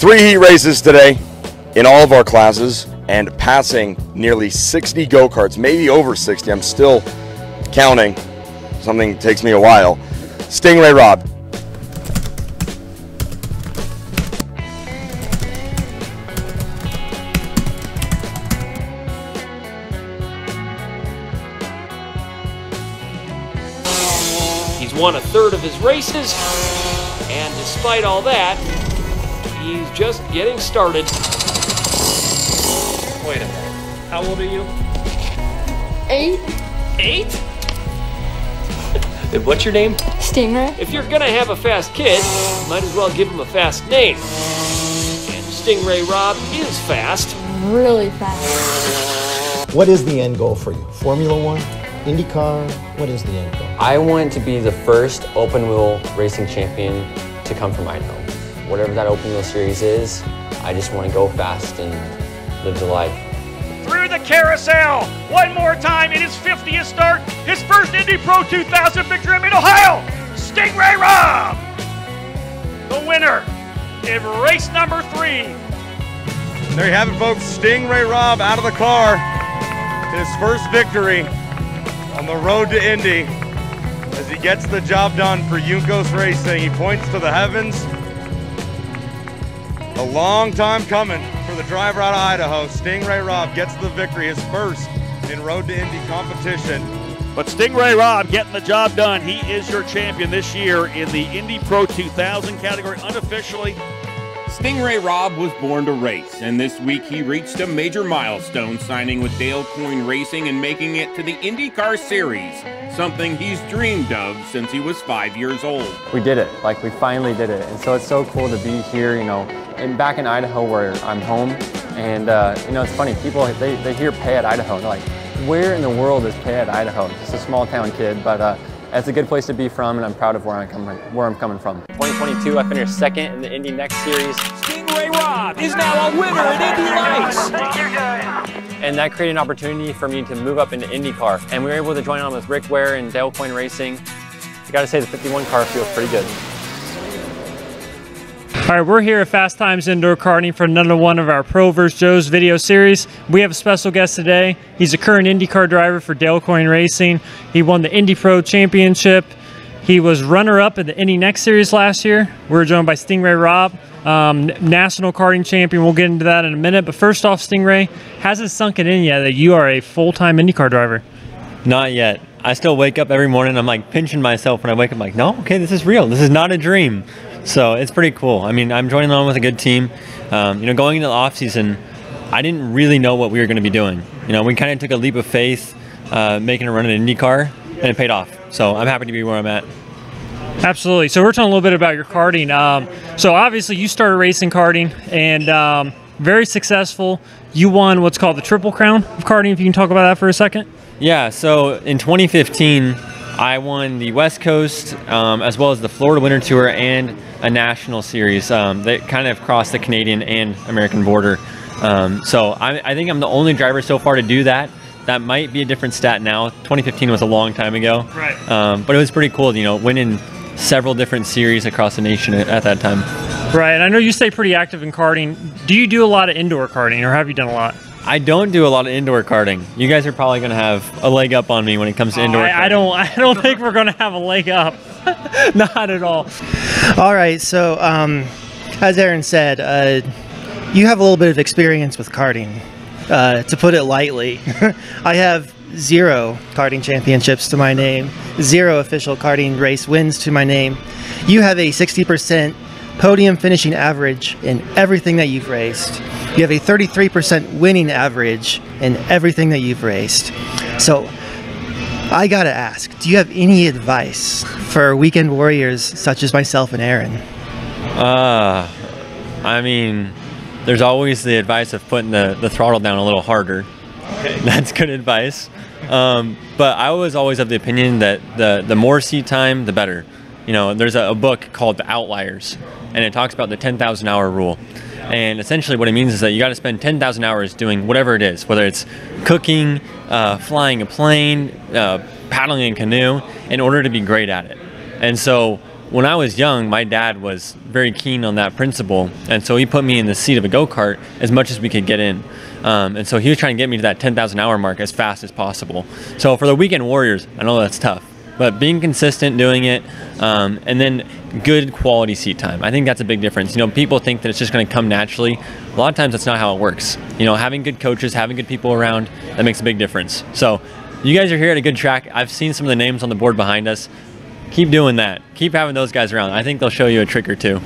3 heat races today in all of our classes and passing nearly 60 go-karts, maybe over 60. I'm still counting. Something takes me a while. Stingray Robb. He's won a third of his races, and despite all that, he's just getting started. Wait a minute. How old are you? 8. 8? And what's your name? Stingray. If you're gonna have a fast kid, you might as well give him a fast name. And Stingray Robb is fast. Really fast. What is the end goal for you? Formula One? IndyCar? What is the end goal? I want to be the first open wheel racing champion to come from Idaho. Whatever that open wheel series is, I just want to go fast and live the life. Through the carousel, one more time in his 50th start, his first Indy Pro 2000 victory in Ohio, Stingray Robb, the winner in race number 3. There you have it, folks. Stingray Robb out of the car. His first victory on the road to Indy as he gets the job done for JOES Racing. He points to the heavens. A long time coming for the driver out of Idaho. Stingray Robb gets the victory, his first in Road to Indy competition. But Stingray Robb getting the job done. He is your champion this year in the Indy Pro 2000 category unofficially. Stingray Robb was born to race, and this week he reached a major milestone, signing with Dale Coyne Racing and making it to the IndyCar Series, something he's dreamed of since he was 5 years old. We did it, like we finally did it. And so it's so cool to be here, you know, and back in Idaho where I'm home. And you know, it's funny, people, they hear Payette, Idaho, and they're like, where in the world is Payette, Idaho? Just a small town kid, but it's a good place to be from, and I'm proud of where I'm coming from. 2022, I finished second in the Indy Next Series. Stingray Robb is now a winner in Indy Lights. And that created an opportunity for me to move up into IndyCar. And we were able to join on with Rick Ware and Dale Coyne Racing. I gotta say the 51 car feels pretty good. All right, we're here at Fastimes Indoor Karting for another one of our Pro vs. JOES video series. We have a special guest today. He's a current IndyCar driver for Dale Coyne Racing. He won the Indy Pro Championship. He was runner-up in the Indy Next Series last year. We're joined by Stingray Robb, national karting champion. We'll get into that in a minute. But first off, Stingray, hasn't sunk it in yet that you are a full-time IndyCar driver? Not yet. I still wake up every morning. I'm like pinching myself when I wake up, like, no, okay, this is real. This is not a dream. So it's pretty cool. I mean, I'm joining on with a good team. You know, going into the off season, I didn't really know what we were going to be doing. You know, we kind of took a leap of faith, making a run at IndyCar, and it paid off. So I'm happy to be where I'm at. Absolutely. So we're talking a little bit about your karting. So obviously you started racing karting and very successful. You won what's called the Triple Crown of karting. If you can talk about that for a second. Yeah. So in 2015, I won the West Coast as well as the Florida Winter Tour and a national series that kind of crossed the Canadian and American border. So I think I'm the only driver so far to do that. That might be a different stat now. 2015 was a long time ago. Right. But it was pretty cool, you know, winning several different series across the nation at that time. Right. And I know you stay pretty active in karting. Do you do a lot of indoor karting, or have you done a lot? I don't do a lot of indoor karting. You guys are probably going to have a leg up on me when it comes to indoor karting. I don't think we're going to have a leg up. Not at all. All right. So, as Aaron said, you have a little bit of experience with karting. To put it lightly, I have 0 karting championships to my name, 0 official karting race wins to my name. You have a 60% podium finishing average in everything that you've raced. You have a 33% winning average in everything that you've raced. So I gotta ask, do you have any advice for weekend warriors such as myself and Aaron? I mean, there's always the advice of putting the throttle down a little harder. Okay. That's good advice. But I was always of the opinion that the more seat time, the better. You know, there's a book called The Outliers, and it talks about the 10,000 hour rule. And essentially what it means is that you got to spend 10,000 hours doing whatever it is, whether it's cooking, flying a plane, paddling a canoe, in order to be great at it. And so when I was young, my dad was very keen on that principle, and so he put me in the seat of a go-kart as much as we could get in. And so he was trying to get me to that 10,000 hour mark as fast as possible. So for the weekend warriors, I know that's tough, but being consistent, doing it, and then good quality seat time. I think that's a big difference. You know, people think that it's just going to come naturally. A lot of times that's not how it works. You know, having good coaches, having good people around, that makes a big difference. So you guys are here at a good track. I've seen some of the names on the board behind us. Keep doing that. Keep having those guys around. I think they'll show you a trick or two.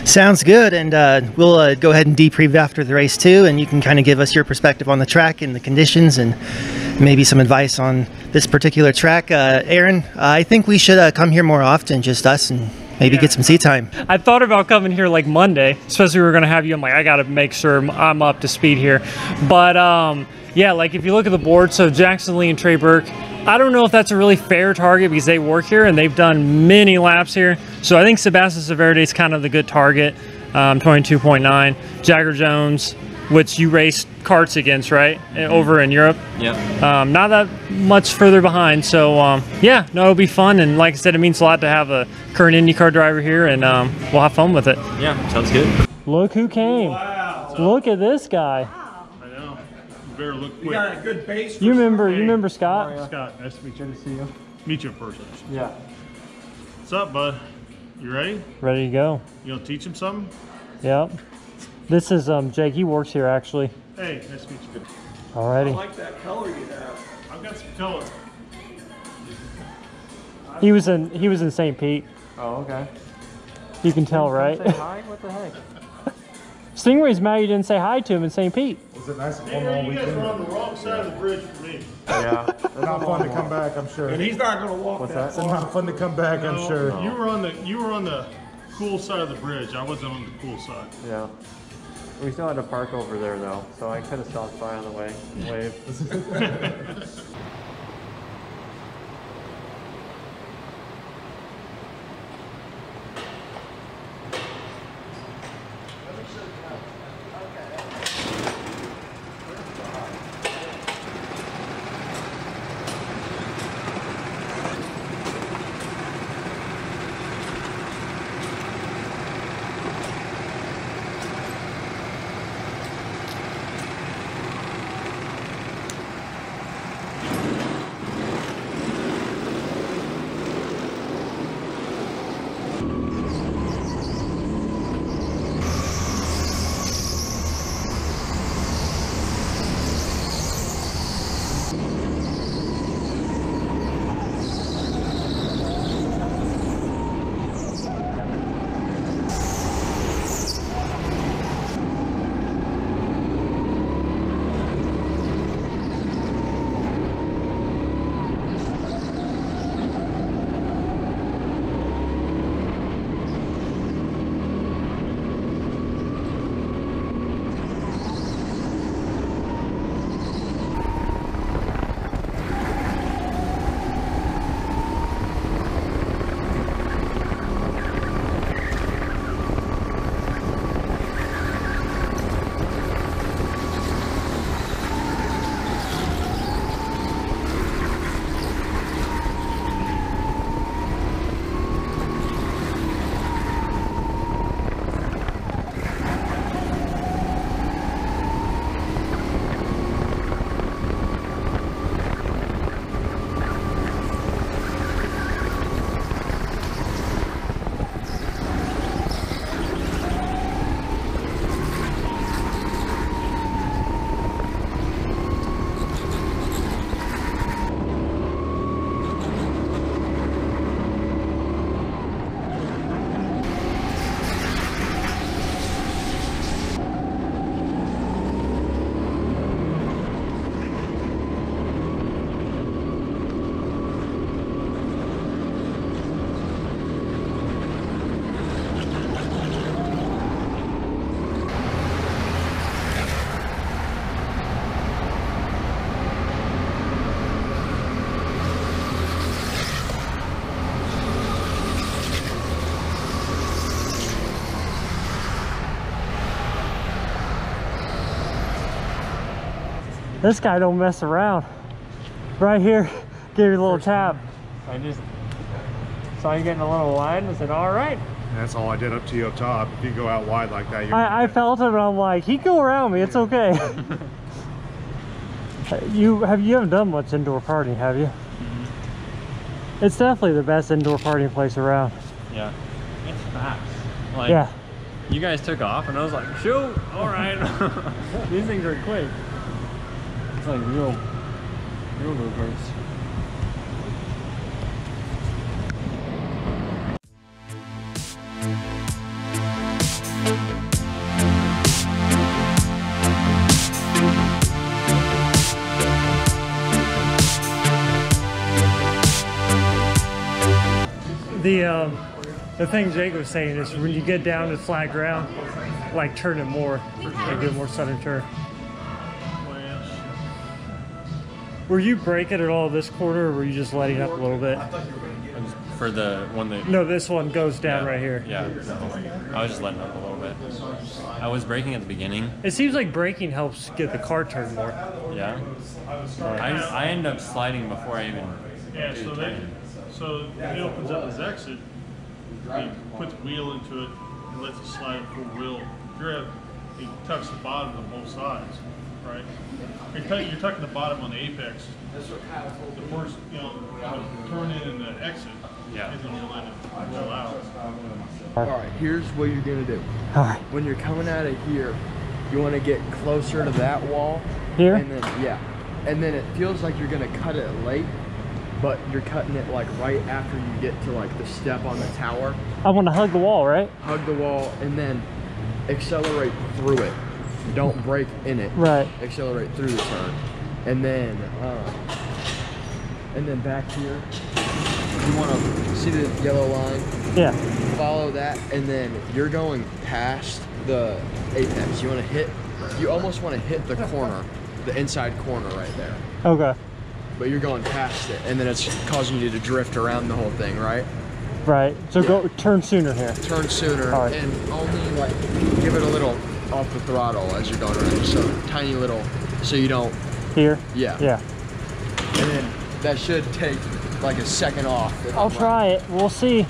Sounds good, and we'll go ahead and debrief after the race too, and you can kind of give us your perspective on the track and the conditions and maybe some advice on this particular track. Aaron, I think we should come here more often, just us, and maybe get some seat time. I thought about coming here like Monday, especially we were going to have you. I'm like, I got to make sure I'm up to speed here. But yeah, like if you look at the board, so Jackson Lee and Trey Burke, I don't know if that's a really fair target because they work here and they've done many laps here. So I think Sebastian Severde is kind of the good target, 22.9. Jagger Jones, which you raced karts against, right? Over in Europe. Yep. Not that much further behind. So yeah, no, it'll be fun. And like I said, it means a lot to have a current IndyCar driver here, and we'll have fun with it. Yeah, sounds good. Look who came. Wow. Look at this guy. I know. You better look quick. You got a good base. You remember Scott? Scott, nice to meet you. Good to see you. Meet you in person. Yeah. What's up, bud? You ready? Ready to go. You gonna teach him something? Yep. This is Jake. He works here actually. Hey, nice to meet you. Alrighty. I like that color you have. I've got some color. He was in St. Pete. Oh, okay. You can tell, right? Say hi? What the heck? Stingray's mad you didn't say hi to him in St. Pete. Was it nice and Hey, warm all man, you guys weekend? were on the wrong side of the bridge for me. Yeah. Not fun to come back, I'm sure. And he's not going to walk What's that that? It's not fun to come back, I'm No, sure. You were on the cool side of the bridge. I wasn't on the cool side. Yeah. We still had to park over there though, so I could have stopped by on the way. Wave. This guy don't mess around. Right here, gave you a little tap. I just saw you getting a little wide and I said, all right. And that's all I did up to you up top. If you go out wide like that, you're I felt it and I'm like, he can go around me, it's okay. You haven't done much indoor karting, have you? Mm-hmm. It's definitely the best indoor karting place around. Yeah. It's fast. Like, yeah. You guys took off and I was like, shoot, all right. These things are quick. It's like real go-karts. The thing Jake was saying is when you get down to flat ground, like turn it more and get more sudden turn. Were you braking at all this corner, or were you just letting up a little bit? For the one that... No, this one goes down right here. Yeah, no. I was just letting up a little bit. I was braking at the beginning. It seems like braking helps get the car turned more. Yeah. I end up sliding before I even... Yeah, so he opens up his exit, he puts the wheel into it, and lets it slide a full wheel grip. He tucks the bottom on both sides, right? You're tucking the bottom on the apex. The first, turn in and the exit, and then you're letting it roll out. All right, here's what you're gonna do. All right. When you're coming out of here, you want to get closer to that wall. Here? And then, and then it feels like you're gonna cut it late, but you're cutting it like right after you get to like the step on the tower. I want to hug the wall, right? Hug the wall and then accelerate through it. Don't brake in it. Right. Accelerate through the turn. And then back here, you want to see the yellow line? Yeah. Follow that, and then you're going past the apex. You want to hit, you almost want to hit the corner, the inside corner right there. Okay. But you're going past it, and then it's causing you to drift around the whole thing, right? Right. So go turn sooner here. Turn sooner, right. and only like give it a little off the throttle as you're going around. So tiny little, so you don't. Here? Yeah. Yeah. And then that should take like a second off. I'll try it. We'll see.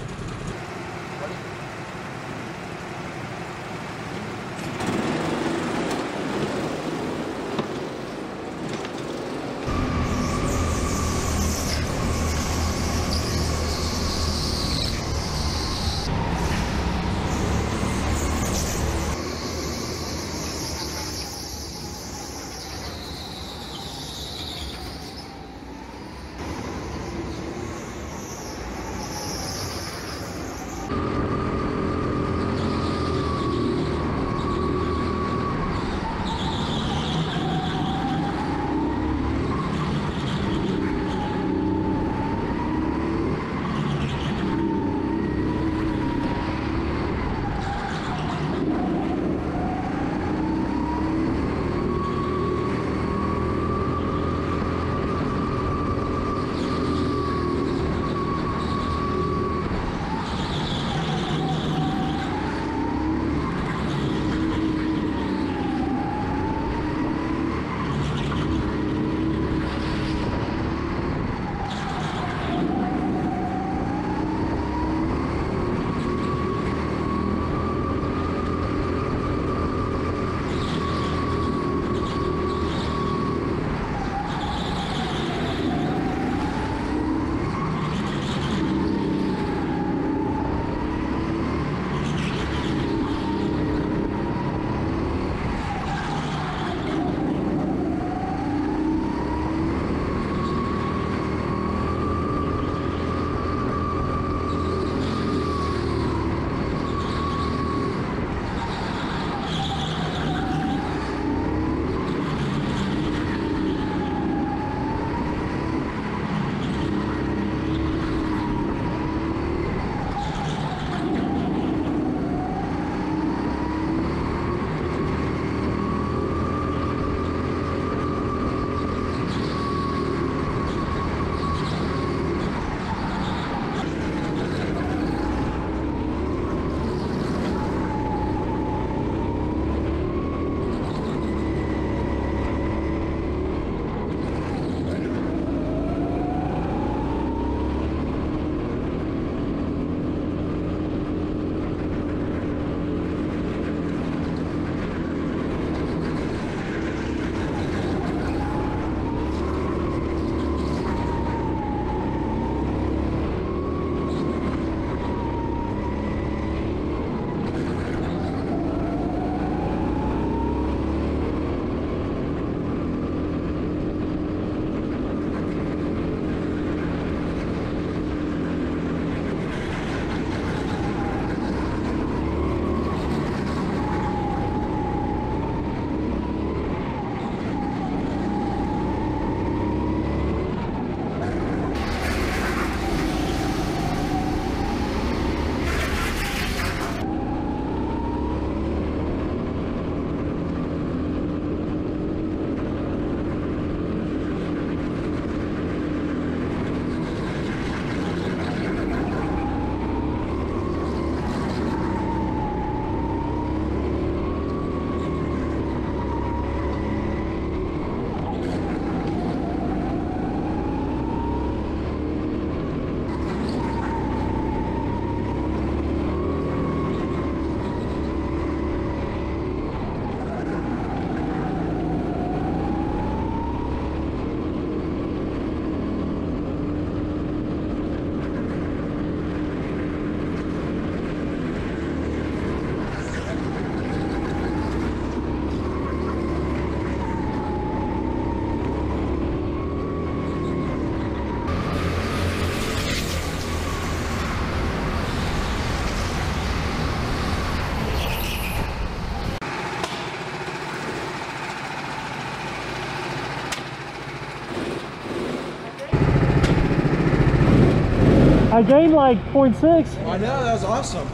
I gained like 0.6. I know, that was awesome.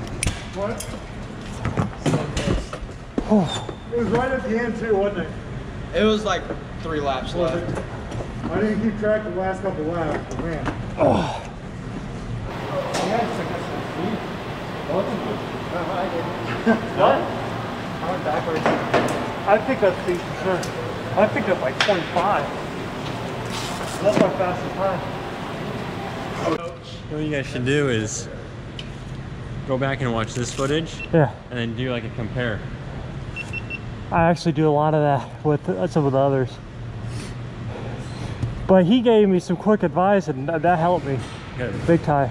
What? It was right at the end too, wasn't it? It was like 3 laps left. I didn't keep track of the last couple laps, but man. Oh. What? I went backwards. I picked up speed for sure. I picked up like 25. That's my fastest time. What you guys should do is go back and watch this footage. Yeah. And then do like a compare. I actually do a lot of that with some of the others. But he gave me some quick advice and that helped me. Good. Big time.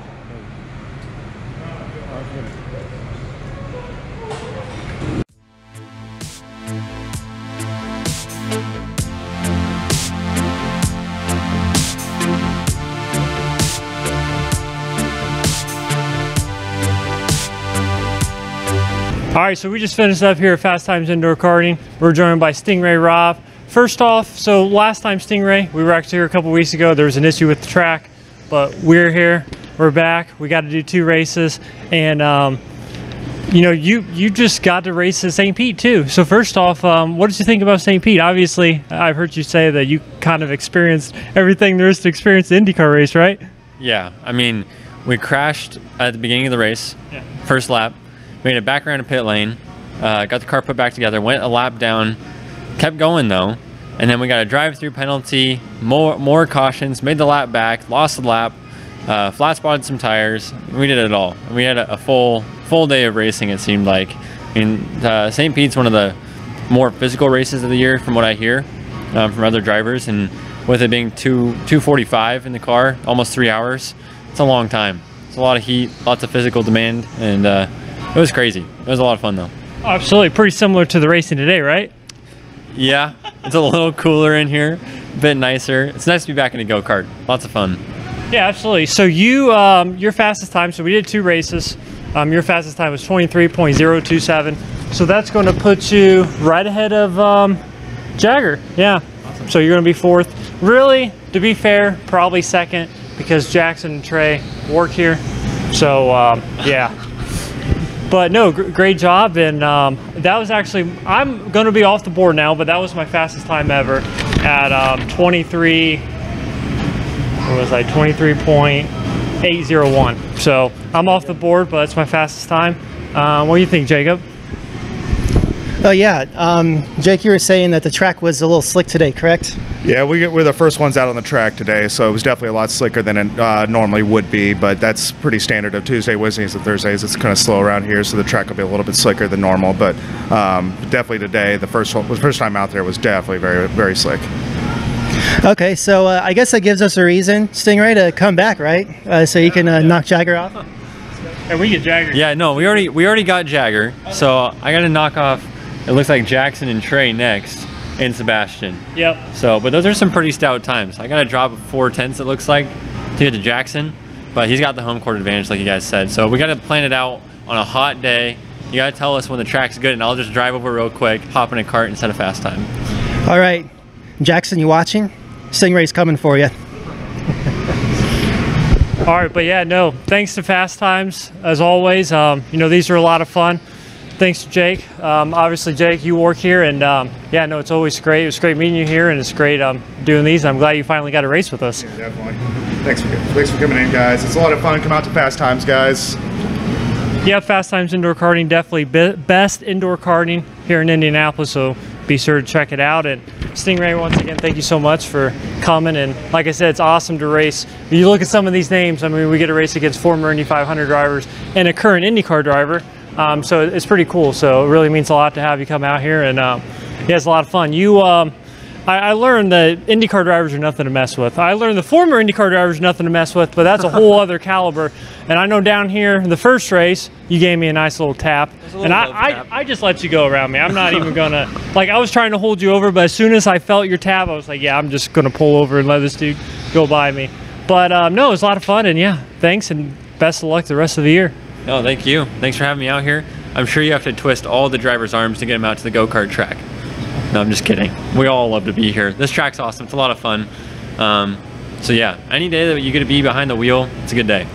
All right, so we just finished up here at Fastimes Indoor Karting. We're joined by Stingray Robb. First off, so last time Stingray, we were actually here a couple weeks ago. There was an issue with the track, but we're here, we're back. We got to do 2 races, and you know, you just got to race at St. Pete too. So first off, what did you think about St. Pete? Obviously, I've heard you say that you kind of experienced everything there is to experience the IndyCar race, right? Yeah, I mean, we crashed at the beginning of the race, first lap. Made it back around a pit lane, got the car put back together, went a lap down, kept going though, and then we got a drive-through penalty, more cautions, made the lap back, lost the lap, flat spotted some tires. We did it all. We had a full day of racing, it seemed like. I mean, St. Pete's one of the more physical races of the year from what I hear from other drivers, and with it being 2:45 in the car, almost 3 hours, it's a long time. It's a lot of heat, lots of physical demand, and it was crazy. It was a lot of fun though. Absolutely, pretty similar to the racing today, right? Yeah, it's a little cooler in here, a bit nicer. It's nice to be back in a go-kart. Lots of fun. Yeah, absolutely. So you, your fastest time, so we did 2 races. Your fastest time was 23.027. So that's going to put you right ahead of Jagger. Yeah. Awesome. So you're going to be 4th. Really, to be fair, probably 2nd because Jackson and Trey work here. So yeah. But no, great job, and that was actually, I'm going to be off the board now, but that was my fastest time ever at 23, what was I, 23.801. So I'm off the board, but that's my fastest time. What do you think, Jacob? Oh yeah, Jake, you were saying that the track was a little slick today, correct? Yeah, we're the first ones out on the track today, so it was definitely a lot slicker than it normally would be, but that's pretty standard of Tuesday, Wednesdays, and Thursdays. It's kind of slow around here, so the track will be a little bit slicker than normal, but definitely today, the first time out there was definitely very, very slick. Okay, so I guess that gives us a reason, Stingray, to come back, right? So you can knock Jagger off? And we get Jagger. Yeah, no, we already got Jagger, so I got to knock off, it looks like Jackson and Trey next, and Sebastian. Yep. So, but those are some pretty stout times. I got to drop 4/10, it looks like, to get to Jackson, but he's got the home court advantage, like you guys said. So we got to plan it out on a hot day. You got to tell us when the track's good, and I'll just drive over real quick, hop in a cart, and set a fast time. All right, Jackson, you watching? Stingray's coming for you. All right, but yeah, no, thanks to Fastimes, as always. You know, these are a lot of fun. Thanks to Jake. Obviously, Jake, you work here, and yeah, no, it's always great. It was great meeting you here, and it's great doing these. I'm glad you finally got a race with us. Yeah, definitely. Thanks for coming in, guys. It's a lot of fun. Come out to Fastimes, guys. Yeah, Fastimes Indoor Karting, definitely best indoor karting here in Indianapolis, so be sure to check it out. And Stingray, once again, thank you so much for coming. And like I said, it's awesome to race. You look at some of these names, I mean, we get to race against former Indy 500 drivers and a current IndyCar driver. So it's pretty cool. So it really means a lot to have you come out here, and yeah, it's a lot of fun. I learned that IndyCar drivers are nothing to mess with. I learned the former IndyCar drivers are nothing to mess with, but that's a whole other caliber. And I know down here in the first race, you gave me a nice little tap, and I just let you go around me. I'm not even gonna, like, I was trying to hold you over, but as soon as I felt your tap, I was like, yeah, I'm just gonna pull over and let this dude go by me. But no, it was a lot of fun, and yeah, thanks, and best of luck the rest of the year. No, thank you. Thanks for having me out here. I'm sure you have to twist all the drivers' arms to get them out to the go-kart track. No, I'm just kidding. We all love to be here. This track's awesome. It's a lot of fun. So yeah, any day that you get to be behind the wheel, it's a good day.